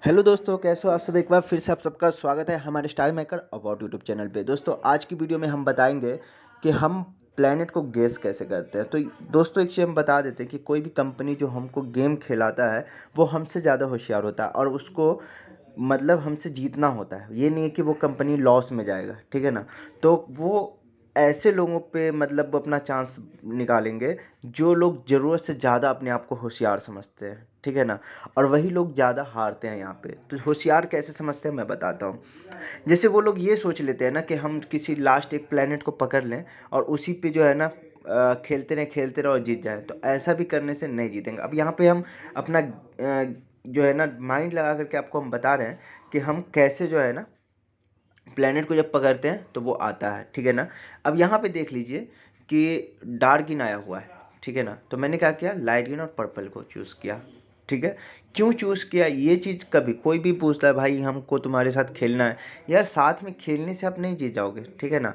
Hello दोस्तों, कैसे हो आप सब। एक बार फिर से आप सबका स्वागत है हमारे style maker about YouTube channel पे। दोस्तों, आज की वीडियो में हम बताएंगे कि हम प्लेनेट को गेस कैसे करते हैं। तो दोस्तों, एक चीज़ हम बता देते हैं कि कोई भी कंपनी जो हमको गेम खिलाता है वो हमसे ज़्यादा होशियार होता है और उसको मतलब हमसे जीतना होता है। ये नहीं है कि वो कंपनी लॉस में जाएगा, ठीक है ना। तो वो ऐसे लोगों पे मतलब अपना चांस निकालेंगे जो लोग ज़रूरत से ज़्यादा अपने आप को होशियार समझते हैं, ठीक है ना। और वही लोग ज़्यादा हारते हैं यहाँ पे। तो होशियार कैसे समझते हैं मैं बताता हूँ। जैसे वो लोग ये सोच लेते हैं ना कि हम किसी लास्ट एक प्लेनेट को पकड़ लें और उसी पे जो है ना खेलते रहे और जीत जाए। तो ऐसा भी करने से नहीं जीतेंगे। अब यहाँ पे हम अपना जो है ना माइंड लगा करके आपको हम बता रहे हैं कि हम कैसे जो है ना प्लेनेट को जब पकड़ते हैं तो वो आता है, ठीक है ना। अब यहाँ पे देख लीजिए कि डार्किन आया हुआ है, ठीक है ना। तो मैंने क्या किया, लाइट ग्रीन और पर्पल को चूज़ किया, ठीक है। क्यों चूज़ किया ये चीज़ कभी कोई भी पूछता है, भाई हमको तुम्हारे साथ खेलना है। यार, साथ में खेलने से आप नहीं जीत जाओगे, ठीक है ना।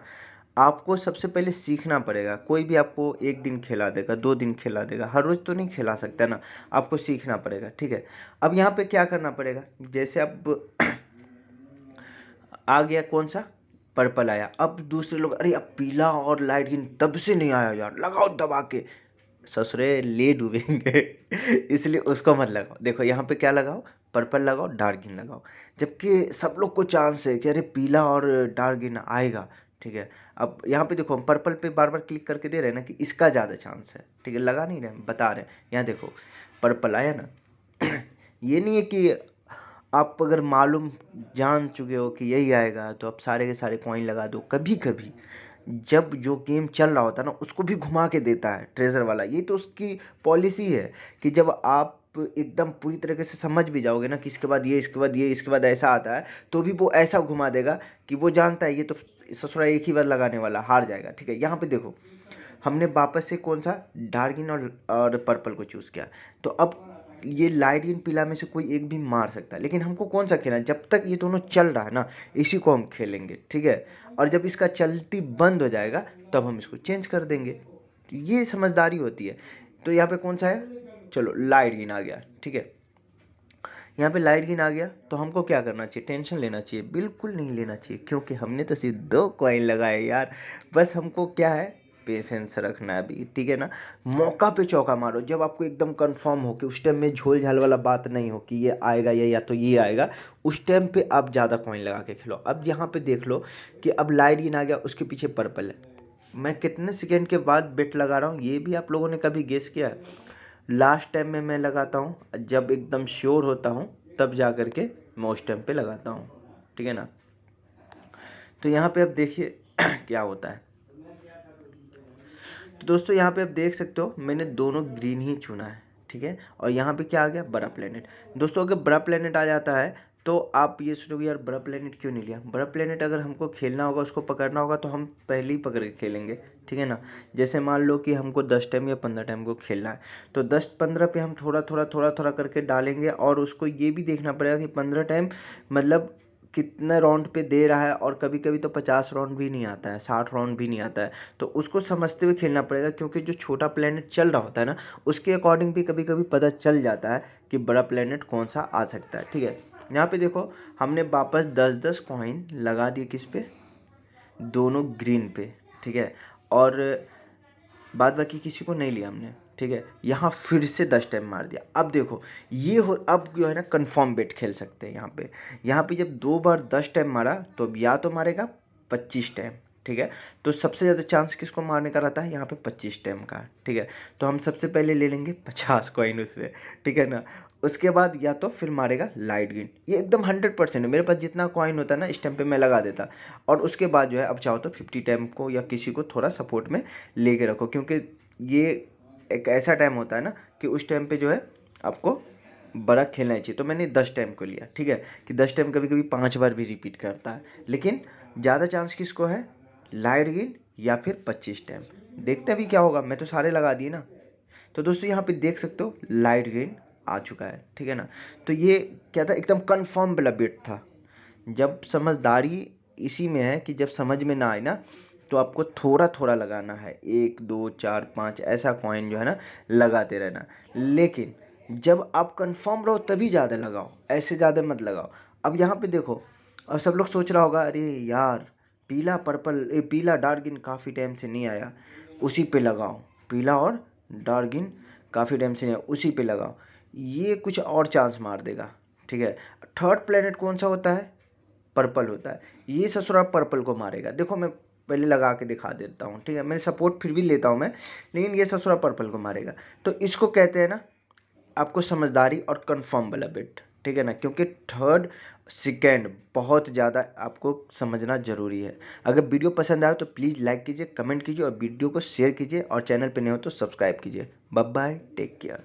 आपको सबसे पहले सीखना पड़ेगा। कोई भी आपको एक दिन खिला देगा, 2 दिन खिला देगा, हर रोज़ तो नहीं खिला सकता ना। आपको सीखना पड़ेगा, ठीक है। अब यहाँ पे क्या करना पड़ेगा, जैसे अब आ गया कौन सा, पर्पल आया। अब दूसरे लोग, अरे अब पीला और लाइट ग्रीन तब से नहीं आया यार, लगाओ दबा के। ससुरे ले डूबेंगे इसलिए उसको मत लगाओ। देखो यहाँ पे क्या लगाओ, पर्पल लगाओ, डार्क ग्रीन लगाओ। जबकि सब लोग को चांस है कि अरे पीला और डार्क ग्रीन आएगा, ठीक है। अब यहाँ पे देखो, हम पर्पल पे बार बार क्लिक करके दे रहे हैं ना कि इसका ज़्यादा चांस है, ठीक है। लगा नहीं रहे, बता रहे हैं। यहाँ देखो पर्पल आया ना ये नहीं है कि आप अगर मालूम जान चुके हो कि यही आएगा तो आप सारे के सारे कॉइन लगा दो। कभी कभी जब जो गेम चल रहा होता है ना उसको भी घुमा के देता है ट्रेजर वाला। ये तो उसकी पॉलिसी है कि जब आप एकदम पूरी तरीके से समझ भी जाओगे ना कि इसके बाद ये, इसके बाद ये, इसके बाद ऐसा आता है, तो भी वो ऐसा घुमा देगा कि वो जानता है ये तो ससुरा एक ही बार लगाने वाला, हार जाएगा, ठीक है। यहाँ पे देखो, हमने वापस से कौन सा, डार्क ग्रीन और पर्पल को चूज़ किया। तो अब ये लाइट ग्रीन पीला में से कोई एक भी मार सकता है, लेकिन हमको कौन सा खेलना है, जब तक ये दोनों चल रहा है ना इसी को हम खेलेंगे, ठीक है। और जब इसका चलती बंद हो जाएगा तब हम इसको चेंज कर देंगे। तो ये समझदारी होती है। तो यहाँ पे कौन सा है, चलो लाइट ग्रीन आ गया, ठीक है। यहाँ पे लाइट ग्रीन आ गया तो हमको क्या करना चाहिए, टेंशन लेना चाहिए? बिल्कुल नहीं लेना चाहिए, क्योंकि हमने तो सिर्फ 2 कॉइन लगाए यार। बस हमको क्या है, पेशेंस रखना है अभी, ठीक है ना। मौका पे चौका मारो जब आपको एकदम कंफर्म हो कि उस टाइम में झोल झाल वाला बात नहीं हो कि ये आएगा ये या तो ये आएगा। उस टाइम पे आप ज़्यादा कॉइन लगा के खेलो। अब यहाँ पे देख लो कि अब लाइट ग्रीन आ गया, उसके पीछे पर्पल है। मैं कितने सेकेंड के बाद बेट लगा रहा हूँ ये भी आप लोगों ने कभी गेस किया है? लास्ट टाइम में मैं लगाता हूँ जब एकदम श्योर होता हूँ, तब जा कर के मैं उस टाइम पे लगाता हूँ, ठीक है ना। तो यहाँ पे अब देखिए क्या होता है। तो दोस्तों यहाँ पे आप देख सकते हो मैंने दोनों ग्रीन ही चुना है, ठीक है। और यहाँ पे क्या आ गया, बड़ा प्लेनेट। दोस्तों अगर बड़ा प्लेनेट आ जाता है तो आप ये सोचोगे यार बड़ा प्लेनेट क्यों नहीं लिया। बड़ा प्लेनेट अगर हमको खेलना होगा, उसको पकड़ना होगा, तो हम पहले ही पकड़ के खेलेंगे, ठीक है ना। जैसे मान लो कि हमको 10 टाइम या 15 टाइम को खेलना है, तो 10-15 पे हम थोड़ा थोड़ा करके डालेंगे। और उसको ये भी देखना पड़ेगा कि 15 टाइम मतलब कितने राउंड पे दे रहा है। और कभी कभी तो 50 राउंड भी नहीं आता है, 60 राउंड भी नहीं आता है। तो उसको समझते हुए खेलना पड़ेगा, क्योंकि जो छोटा प्लेनेट चल रहा होता है ना उसके अकॉर्डिंग भी कभी कभी पता चल जाता है कि बड़ा प्लेनेट कौन सा आ सकता है, ठीक है। यहाँ पे देखो, हमने वापस 10-10 कॉइन लगा दिए किस पे, दोनों ग्रीन पे, ठीक है। और बाद बाकी किसी को नहीं लिया हमने, ठीक है। यहाँ फिर से 10 टाइम मार दिया। अब देखो ये हो, अब जो है ना कंफर्म बेट खेल सकते हैं यहाँ पे। यहाँ पे जब 2 बार 10 टाइम मारा तो अब या तो मारेगा 25 टाइम, ठीक है। तो सबसे ज़्यादा चांस किसको मारने का रहता है, यहाँ पे 25 टाइम का, ठीक है। तो हम सबसे पहले ले लेंगे 50 कॉइन उससे, ठीक है ना। उसके बाद या तो फिर मारेगा लाइट ग्रीन। ये एकदम 100% है, मेरे पास जितना कॉइन होता है ना इस टाइम पे मैं लगा देता। और उसके बाद जो है अब चाहो तो 50 टाइम को या किसी को थोड़ा सपोर्ट में लेके रखो, क्योंकि ये एक ऐसा टाइम होता है ना कि उस टाइम पे जो है आपको बड़ा खेलना चाहिए। तो मैंने 10 टाइम को लिया, ठीक है। कि 10 टाइम कभी कभी 5 बार भी रिपीट करता है, लेकिन ज़्यादा चांस किसको है, लाइट गेन या फिर 25 टाइम। देखते अभी क्या होगा, मैं तो सारे लगा दिए ना। तो दोस्तों यहाँ पे देख सकते हो लाइट गेन आ चुका है, ठीक है ना। तो ये क्या था, एकदम कन्फर्म वाला बेट था। जब समझदारी इसी में है कि जब समझ में ना आए ना तो आपको थोड़ा थोड़ा लगाना है, 1 2 4 5 ऐसा कॉइन जो है ना लगाते रहना। लेकिन जब आप कंफर्म रहो तभी ज़्यादा लगाओ, ऐसे ज़्यादा मत लगाओ। अब यहाँ पे देखो, और सब लोग सोच रहा होगा अरे यार पीला पर्पल पीला डार्क ग्रीन काफ़ी टाइम से नहीं आया, उसी पे लगाओ। पीला और डार्क ग्रीन काफ़ी टाइम से नहीं आया, उसी पे लगाओ, ये कुछ और चांस मार देगा। ठीक है, थर्ड प्लेनेट कौन सा होता है? पर्पल होता है। ये ससुरा पर्पल को मारेगा। देखो मैं पहले लगा के दिखा देता हूँ, ठीक है, मेरे सपोर्ट फिर भी लेता हूँ मैं, लेकिन ये ससुरा पर्पल को मारेगा। तो इसको कहते हैं ना आपको समझदारी और कंफर्म वाला बेट, ठीक है ना, क्योंकि थर्ड सेकेंड बहुत ज़्यादा आपको समझना जरूरी है। अगर वीडियो पसंद आए तो प्लीज़ लाइक कीजिए, कमेंट कीजिए और वीडियो को शेयर कीजिए, और चैनल पे नहीं हो तो सब्सक्राइब कीजिए। Bye bye, take care.